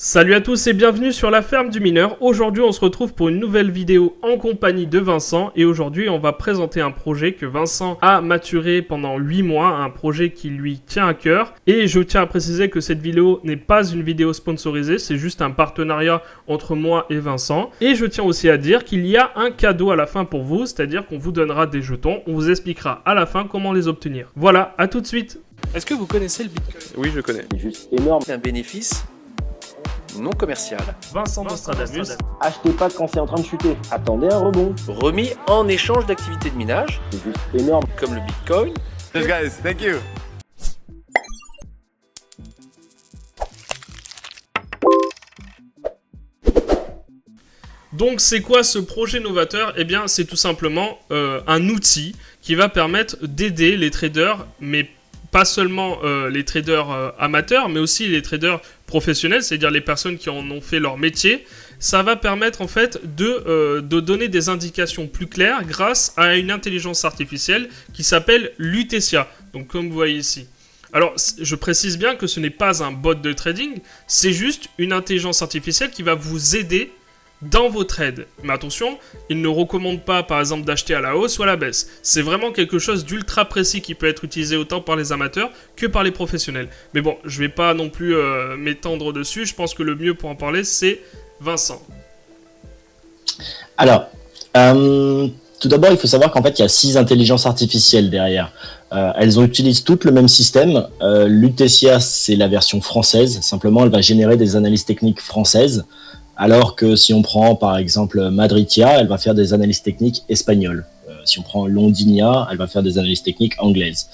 Salut à tous et bienvenue sur la ferme du mineur. Aujourd'hui on se retrouve pour une nouvelle vidéo en compagnie de Vincent et aujourd'hui on va présenter un projet que Vincent a maturé pendant 8 mois, un projet qui lui tient à cœur. Et je tiens à préciser que cette vidéo n'est pas une vidéo sponsorisée, c'est juste un partenariat entre moi et Vincent. Et je tiens aussi à dire qu'il y a un cadeau à la fin pour vous, c'est-à-dire qu'on vous donnera des jetons, on vous expliquera à la fin comment les obtenir. Voilà, à tout de suite. Est-ce que vous connaissez le Bitcoin? Oui, je connais. C'est juste énorme. C'est un bénéfice non commercial. Vincent Nostradamus. Achetez pas quand c'est en train de chuter. Attendez un rebond. Remis en échange d'activités de minage, C'est juste énorme. comme le Bitcoin. Yes, guys, thank you. Donc c'est quoi ce projet novateur? Eh bien c'est tout simplement un outil qui va permettre d'aider les traders, mais pas seulement les traders amateurs, mais aussi les traders professionnels, c'est-à-dire les personnes qui en ont fait leur métier. Ça va permettre en fait de donner des indications plus claires grâce à une intelligence artificielle qui s'appelle Lutetia, donc comme vous voyez ici. Alors, je précise bien que ce n'est pas un bot de trading, c'est juste une intelligence artificielle qui va vous aider dans vos trades. Mais attention, il ne recommande pas par exemple d'acheter à la hausse ou à la baisse. C'est vraiment quelque chose d'ultra précis qui peut être utilisé autant par les amateurs que par les professionnels. Mais bon, je vais pas non plus m'étendre dessus, je pense que le mieux pour en parler c'est Vincent. Alors, tout d'abord, il faut savoir qu'en fait, il y a 6 intelligences artificielles derrière. Elles utilisent toutes le même système. Lutetia, c'est la version française. Simplement, elle va générer des analyses techniques françaises. Alors que si on prend par exemple Madritia, elle va faire des analyses techniques espagnoles. Si on prend Londinia, elle va faire des analyses techniques anglaises.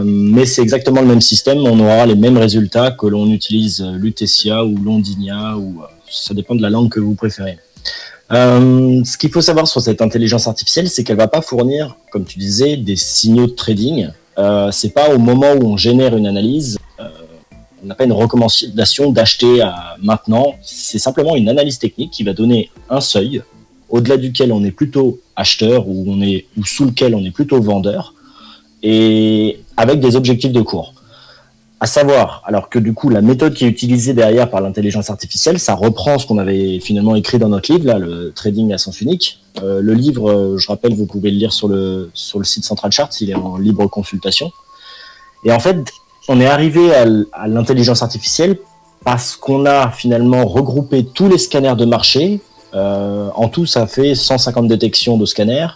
Mais c'est exactement le même système, on aura les mêmes résultats que l'on utilise Lutetia ou Londinia, ou ça dépend de la langue que vous préférez. Ce qu'il faut savoir sur cette intelligence artificielle, c'est qu'elle va pas fournir, comme tu disais, des signaux de trading. C'est pas au moment où on génère une analyse, on n'a pas une recommandation d'acheter maintenant. C'est simplement une analyse technique qui va donner un seuil au-delà duquel on est plutôt acheteur ou sous lequel on est plutôt vendeur, et avec des objectifs de cours. À savoir, alors que du coup la méthode qui est utilisée derrière par l'intelligence artificielle, ça reprend ce qu'on avait finalement écrit dans notre livre, là, le trading à sens unique. Le livre, je rappelle, vous pouvez le lire sur le site Central Charts, il est en libre consultation. Et en fait, on est arrivé à l'intelligence artificielle parce qu'on a finalement regroupé tous les scanners de marché. En tout, ça fait 150 détections de scanners.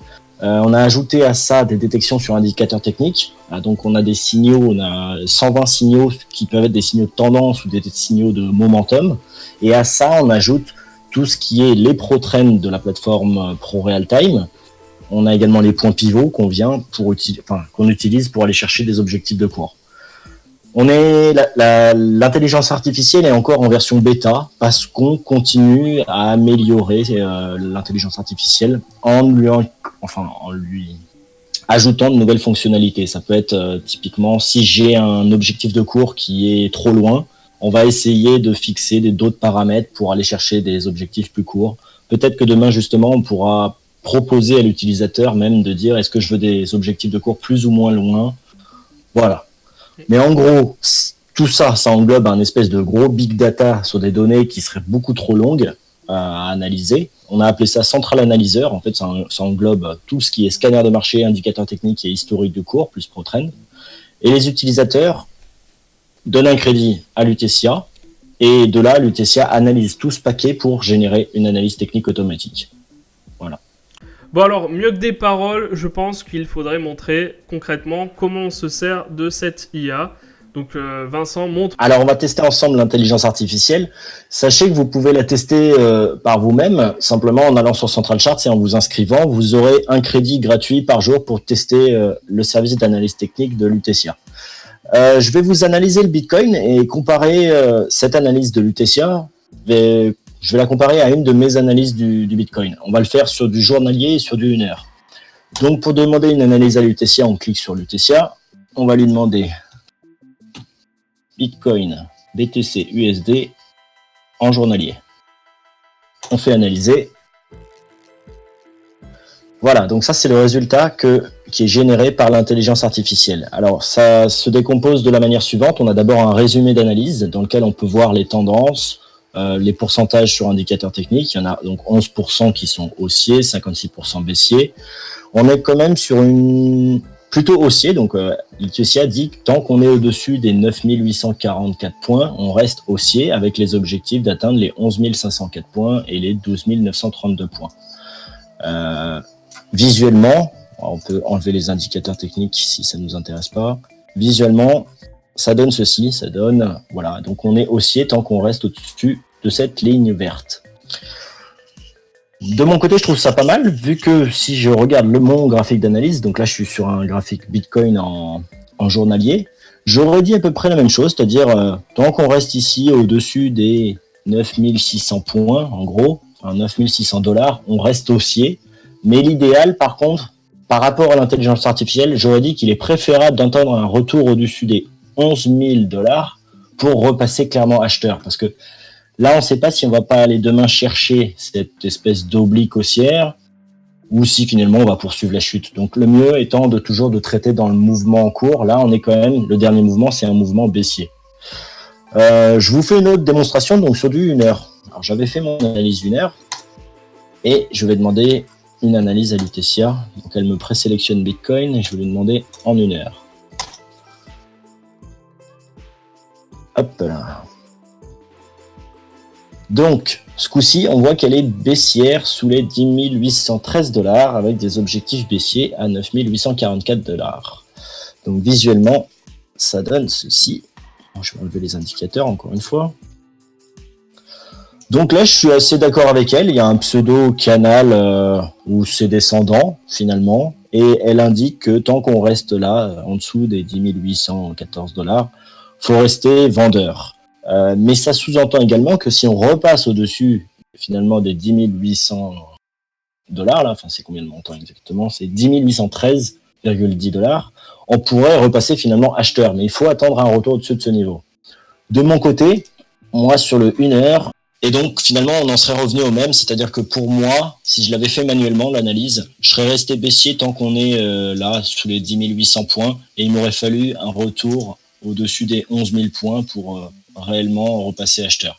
On a ajouté à ça des détections sur indicateurs techniques. Donc on a des signaux, on a 120 signaux qui peuvent être des signaux de tendance ou des signaux de momentum. Et à ça, on ajoute tout ce qui est les pro-trends de la plateforme Pro Real Time. On a également les points pivots qu'on utilise pour aller chercher des objectifs de cours. L'intelligence artificielle est encore en version bêta parce qu'on continue à améliorer l'intelligence artificielle en lui ajoutant de nouvelles fonctionnalités. Ça peut être typiquement, si j'ai un objectif de cours qui est trop loin, on va essayer de fixer d'autres paramètres pour aller chercher des objectifs plus courts. Peut-être que demain, justement, on pourra proposer à l'utilisateur même de dire est-ce que je veux des objectifs de cours plus ou moins loin. Voilà. Mais en gros, tout ça englobe un espèce de gros big data sur des données qui seraient beaucoup trop longues à analyser. On a appelé ça Central Analyzer. En fait, ça englobe tout ce qui est scanner de marché, indicateur technique et historique de cours, plus ProTrend. Et les utilisateurs donnent un crédit à Lutetia. Et de là, Lutetia analyse tout ce paquet pour générer une analyse technique automatique. Voilà. Bon alors, mieux que des paroles, je pense qu'il faudrait montrer concrètement comment on se sert de cette IA. Donc Vincent, montre. Alors on va tester ensemble l'intelligence artificielle. Sachez que vous pouvez la tester par vous-même, simplement en allant sur Central Charts et en vous inscrivant. Vous aurez un crédit gratuit par jour pour tester le service d'analyse technique de Lutetia. Je vais vous analyser le Bitcoin et comparer cette analyse de Lutetia. Je vais la comparer à une de mes analyses du Bitcoin. On va le faire sur du journalier et sur du 1 heure. Donc, pour demander une analyse à Lutetia, on clique sur Lutetia. On va lui demander Bitcoin, BTC, USD en journalier. On fait analyser. Voilà, donc ça, c'est le résultat qui est généré par l'intelligence artificielle. Alors, ça se décompose de la manière suivante. On a d'abord un résumé d'analyse dans lequel on peut voir les tendances, les pourcentages sur indicateur technique, il y en a donc 11% qui sont haussiers, 56% baissiers. On est quand même sur une plutôt haussier, donc l'ITSIA dit que tant qu'on est au-dessus des 9844 points, on reste haussier avec les objectifs d'atteindre les 11 504 points et les 12 932 points. Visuellement, on peut enlever les indicateurs techniques si ça ne nous intéresse pas. Visuellement, ça donne ceci, ça donne, voilà, donc on est haussier tant qu'on reste au-dessus de cette ligne verte. De mon côté, je trouve ça pas mal, vu que si je regarde mon graphique d'analyse, donc là je suis sur un graphique Bitcoin en journalier, j'aurais dit à peu près la même chose, c'est-à-dire tant qu'on reste ici au-dessus des 9600 points, en gros, enfin 9600 $, on reste haussier. Mais l'idéal, par contre, par rapport à l'intelligence artificielle, j'aurais dit qu'il est préférable d'entendre un retour au-dessus des 11 000 $ pour repasser clairement acheteur. Parce que là, on ne sait pas si on va pas aller demain chercher cette espèce d'oblique haussière ou si finalement on va poursuivre la chute. Donc le mieux étant toujours de traiter dans le mouvement en cours. Là, on est quand même, le dernier mouvement, c'est un mouvement baissier. Je vous fais une autre démonstration donc sur du 1 heure. Alors j'avais fait mon analyse 1 heure et je vais demander une analyse à l'ITSIA. Donc elle me présélectionne Bitcoin et je vais lui demander en 1 heure. Hop là. Donc, ce coup-ci, on voit qu'elle est baissière sous les 10 813 $ avec des objectifs baissiers à 9 844 $. Donc, visuellement, ça donne ceci. Je vais enlever les indicateurs encore une fois. Donc là, je suis assez d'accord avec elle. Il y a un pseudo-canal où c'est descendant, finalement. Et elle indique que tant qu'on reste là, en dessous des 10 814 $, faut rester vendeur. Mais ça sous-entend également que si on repasse au-dessus, finalement, des 10 800 $, là, enfin, c'est combien de montant exactement? C'est 10 813,10 $. On pourrait repasser finalement acheteur. Mais il faut attendre un retour au-dessus de ce niveau. De mon côté, moi, sur le 1 heure, et donc, finalement, on en serait revenu au même, c'est-à-dire que pour moi, si je l'avais fait manuellement, l'analyse, je serais resté baissier tant qu'on est là, sous les 10 800 points, et il m'aurait fallu un retour au-dessus des 11 000 points pour réellement repasser acheteur.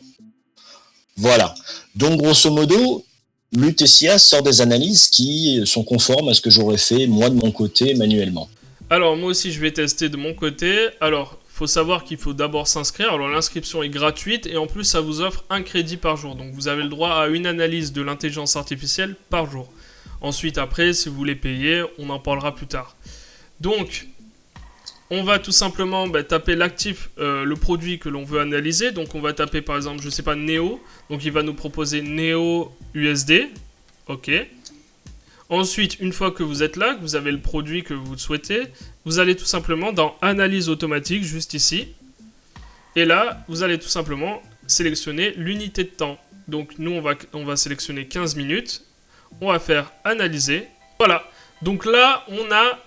Voilà. Donc, grosso modo, l'UTSIA sort des analyses qui sont conformes à ce que j'aurais fait, moi, de mon côté, manuellement. Alors, moi aussi, je vais tester de mon côté. Alors, faut savoir qu'il faut d'abord s'inscrire. Alors l'inscription est gratuite et en plus ça vous offre un crédit par jour. Donc vous avez le droit à une analyse de l'intelligence artificielle par jour. Ensuite après, si vous voulez payer, on en parlera plus tard. Donc on va tout simplement taper l'actif, le produit que l'on veut analyser. Donc on va taper par exemple, je sais pas, Neo. Donc il va nous proposer Neo USD. Ok. Ensuite, une fois que vous êtes là, que vous avez le produit que vous souhaitez, vous allez tout simplement dans Analyse automatique, juste ici. Et là, vous allez tout simplement sélectionner l'unité de temps. Donc nous, on va sélectionner 15 minutes. On va faire Analyser. Voilà. Donc là, on a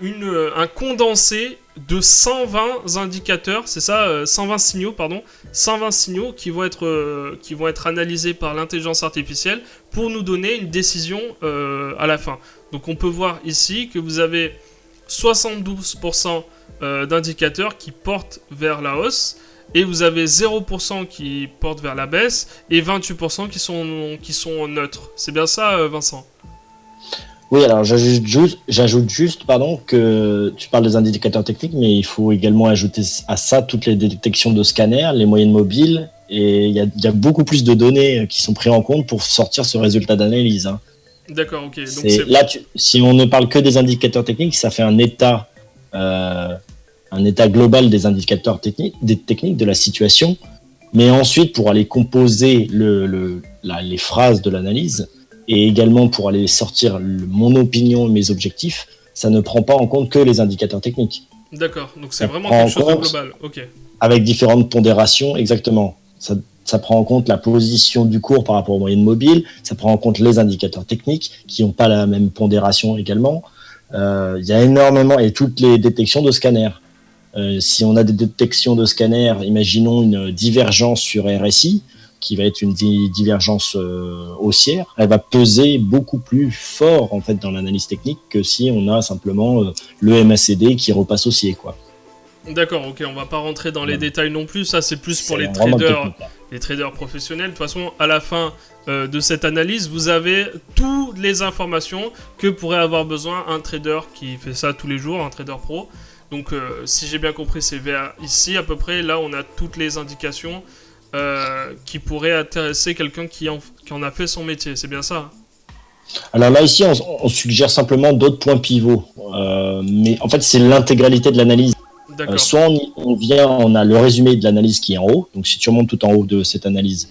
un condensé de 120 indicateurs, c'est ça, 120 signaux, pardon, 120 signaux qui vont être analysés par l'intelligence artificielle pour nous donner une décision à la fin. Donc on peut voir ici que vous avez 72% d'indicateurs qui portent vers la hausse et vous avez 0% qui portent vers la baisse et 28% qui sont neutres. C'est bien ça, Vincent ? Oui, alors j'ajoute juste que tu parles des indicateurs techniques, mais il faut également ajouter à ça toutes les détections de scanners, les moyennes mobiles, et il y a beaucoup plus de données qui sont prises en compte pour sortir ce résultat d'analyse. Hein. D'accord, ok. Donc là, si on ne parle que des indicateurs techniques, ça fait un état global des indicateurs techniques de la situation, mais ensuite pour aller composer les phrases de l'analyse, et également pour aller sortir mon opinion, mes objectifs, ça ne prend pas en compte que les indicateurs techniques. D'accord, donc c'est vraiment quelque chose de global. Ok. Avec différentes pondérations, exactement. Ça prend en compte la position du cours par rapport aux moyennes mobiles, ça prend en compte les indicateurs techniques qui n'ont pas la même pondération également. Il y a énormément, et toutes les détections de scanners. Si on a des détections de scanners, imaginons une divergence sur RSI, qui va être une divergence haussière, elle va peser beaucoup plus fort en fait dans l'analyse technique que si on a simplement le MACD qui repasse haussier, quoi. D'accord, ok, on va pas rentrer dans les Ouais. détails non plus, ça c'est plus pour C'est les vraiment traders, technique, là. les traders professionnels. De toute façon, à la fin de cette analyse, vous avez toutes les informations que pourrait avoir besoin un trader qui fait ça tous les jours, un trader pro. Donc si j'ai bien compris, c'est vers ici à peu près, là on a toutes les indications qui pourraient intéresser quelqu'un qui en a fait son métier, c'est bien ça, hein? Alors là, ici, on suggère simplement d'autres points pivots. Mais en fait, c'est l'intégralité de l'analyse. D'accord, Soit on a le résumé de l'analyse qui est en haut. Donc, si tu remontes tout en haut de cette analyse,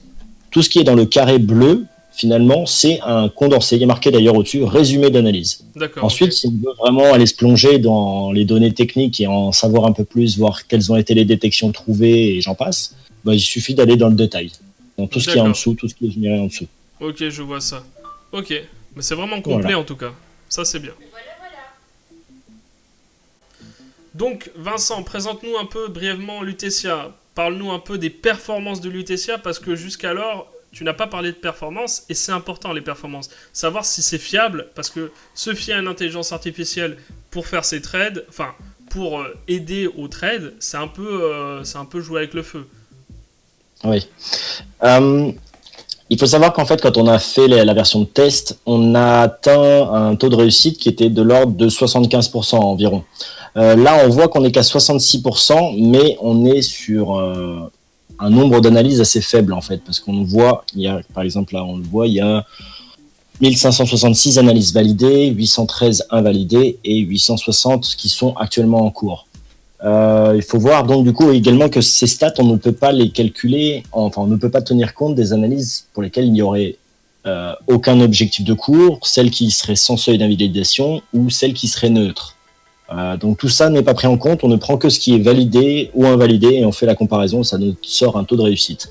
tout ce qui est dans le carré bleu, finalement, c'est un condensé. Il est marqué d'ailleurs au-dessus, résumé d'analyse. d'accord. Ensuite, Ok. si on veut vraiment aller se plonger dans les données techniques et en savoir un peu plus, voir quelles ont été les détections trouvées et j'en passe, bah, il suffit d'aller dans le détail. Dans tout ce qui est en D'accord. dessous, tout ce qui est généré en dessous. Ok, je vois ça. Ok, mais c'est vraiment complet Voilà. en tout cas. Ça c'est bien. Donc Vincent, présente-nous un peu brièvement Lutetia. Parle-nous un peu des performances de Lutetia parce que jusqu'alors tu n'as pas parlé de performance et c'est important les performances. Savoir si c'est fiable parce que se fier à une intelligence artificielle pour faire ses trades, enfin pour aider au trade, c'est un peu jouer avec le feu. Oui. Il faut savoir qu'en fait, quand on a fait la version de test, on a atteint un taux de réussite qui était de l'ordre de 75% environ. Là, on voit qu'on est qu'à 66%, mais on est sur un nombre d'analyses assez faible en fait, parce qu'on voit, il y a, par exemple là, on le voit, il y a 1566 analyses validées, 813 invalidées et 860 qui sont actuellement en cours. Il faut voir donc du coup également que ces stats, on ne peut pas les calculer, enfin on ne peut pas tenir compte des analyses pour lesquelles il n'y aurait aucun objectif de cours, celles qui seraient sans seuil d'invalidation ou celles qui seraient neutres. Donc tout ça n'est pas pris en compte, on ne prend que ce qui est validé ou invalidé et on fait la comparaison, ça nous sort un taux de réussite.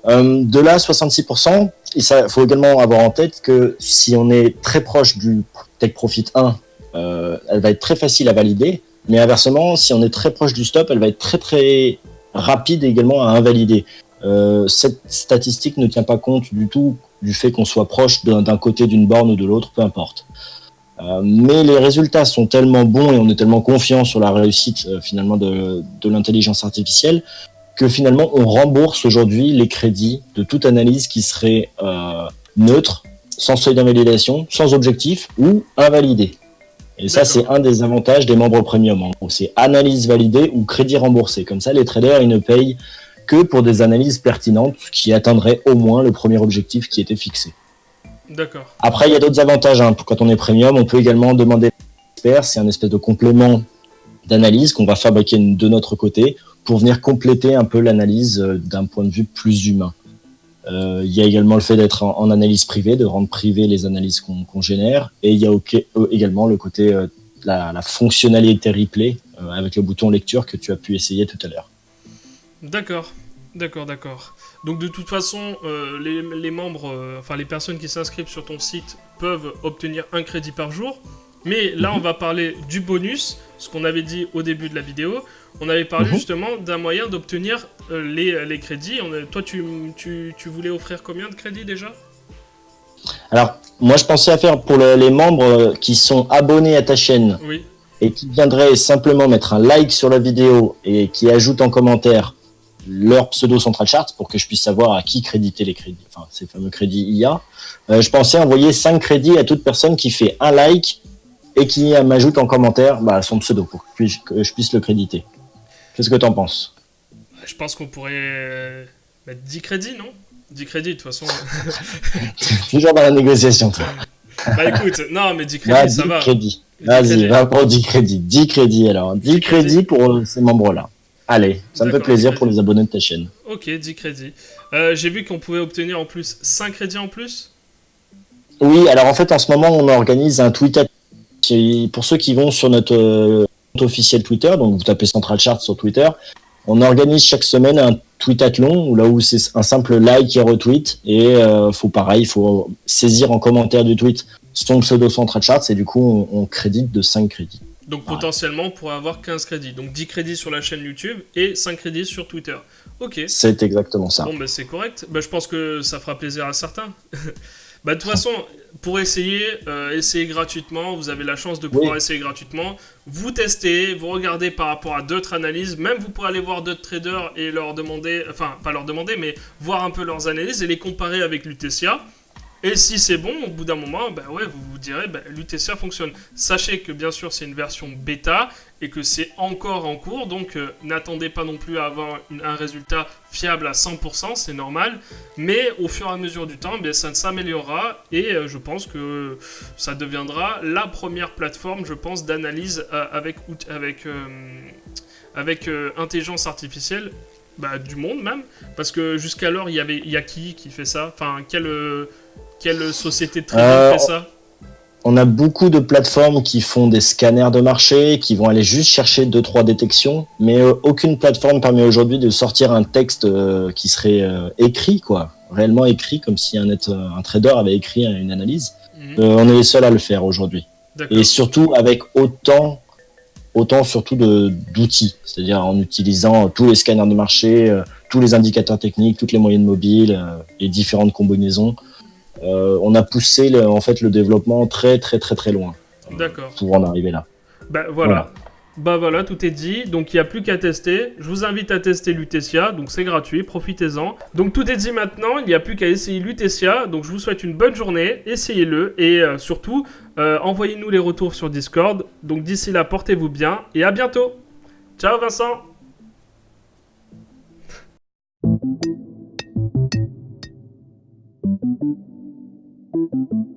De là, 66%, il faut également avoir en tête que si on est très proche du Take Profit 1, elle va être très facile à valider. Mais inversement, si on est très proche du stop, elle va être très très rapide également à invalider. Cette statistique ne tient pas compte du tout du fait qu'on soit proche d'un côté d'une borne ou de l'autre, peu importe. Mais les résultats sont tellement bons et on est tellement confiant sur la réussite finalement de l'intelligence artificielle que finalement on rembourse aujourd'hui les crédits de toute analyse qui serait neutre, sans seuil d'invalidation, sans objectif ou invalidée. Et ça, c'est un des avantages des membres premium. En gros, c'est analyse validée ou crédit remboursé. Comme ça, les traders, ils ne payent que pour des analyses pertinentes qui atteindraient au moins le premier objectif qui était fixé. D'accord. Après, il y a d'autres avantages. Quand on est premium, on peut également demander expert. C'est un espèce de complément d'analyse qu'on va fabriquer de notre côté pour venir compléter un peu l'analyse d'un point de vue plus humain. Il y a également le fait d'être en analyse privée, de rendre privées les analyses qu'on génère. Et il y a également le côté, la fonctionnalité replay avec le bouton lecture que tu as pu essayer tout à l'heure. D'accord. Donc de toute façon, les membres, enfin les personnes qui s'inscrivent sur ton site peuvent obtenir un crédit par jour. Mais là, on va parler du bonus, ce qu'on avait dit au début de la vidéo. On avait parlé justement d'un moyen d'obtenir les crédits. Toi, tu voulais offrir combien de crédits déjà ? Alors, moi, je pensais à faire pour les membres qui sont abonnés à ta chaîne et qui viendraient simplement mettre un like sur la vidéo et qui ajoutent en commentaire leur pseudo Central Charts pour que je puisse savoir à qui créditer les crédits, enfin ces fameux crédits IA. Je pensais envoyer 5 crédits à toute personne qui fait un like et qui m'ajoute en commentaire son pseudo pour que je puisse le créditer. Qu'est-ce que t'en penses ? Je pense qu'on pourrait mettre 10 crédits, non ? 10 crédits, de toute façon. Toujours dans la négociation, toi. Bah écoute, non, mais 10 crédits, ça va. Crédits. Vas-y, va pour 10 crédits. 10 crédits alors. 10 crédits pour ces membres-là. Allez, ça me fait plaisir pour les abonnés de ta chaîne. Ok, 10 crédits. J'ai vu qu'on pouvait obtenir en plus 5 crédits en plus. Oui, alors en fait, en ce moment, on organise un tweet pour ceux qui vont sur notre compte officiel Twitter, donc vous tapez Central Chart sur Twitter, on organise chaque semaine un tweetathlon, là où c'est un simple like et retweet, et il faut saisir en commentaire du tweet son pseudo Central Charts, et du coup, on crédite de 5 crédits. Donc Ouais. potentiellement, on pourrait avoir 15 crédits. Donc 10 crédits sur la chaîne YouTube et 5 crédits sur Twitter. Ok. C'est exactement ça. Bon, bah c'est correct. Bah, je pense que ça fera plaisir à certains. Bah, de toute façon, pour essayer, essayez gratuitement. Vous avez la chance de pouvoir Oui. essayer gratuitement. Vous testez, vous regardez par rapport à d'autres analyses. Même vous pourrez aller voir d'autres traders et leur demander, enfin, pas leur demander, mais voir un peu leurs analyses et les comparer avec l'UTCA. Et si c'est bon, au bout d'un moment, bah ouais, vous vous direz, bah, l'UTCA fonctionne. Sachez que bien sûr, c'est une version bêta et que c'est encore en cours, donc n'attendez pas non plus à avoir un résultat fiable à 100%, c'est normal. Mais au fur et à mesure du temps, eh bien, ça s'améliorera et je pense que ça deviendra la première plateforme, je pense, d'analyse avec intelligence artificielle. Bah, du monde même, parce que jusqu'alors il y a qui fait ça, enfin quelle société de trading fait ça? On a beaucoup de plateformes qui font des scanners de marché, qui vont aller juste chercher 2-3 détections, mais aucune plateforme permet aujourd'hui de sortir un texte qui serait écrit, quoi, réellement écrit, comme si un trader avait écrit une analyse. On est les seuls à le faire aujourd'hui. D'accord. Et surtout avec autant surtout d'outils, c'est-à-dire en utilisant tous les scanners de marché, tous les indicateurs techniques, toutes les moyennes mobiles et différentes combinaisons. On a poussé en fait le développement très très très très loin D'accord. pour en arriver là. Bah voilà. Bah voilà, tout est dit. Donc il n'y a plus qu'à tester. Je vous invite à tester l'UTCA, donc c'est gratuit, profitez-en. Donc tout est dit maintenant, il n'y a plus qu'à essayer l'UTCA. Donc je vous souhaite une bonne journée, essayez-le et surtout envoyez-nous les retours sur Discord. Donc d'ici là, portez-vous bien et à bientôt. Ciao Vincent. Thank you.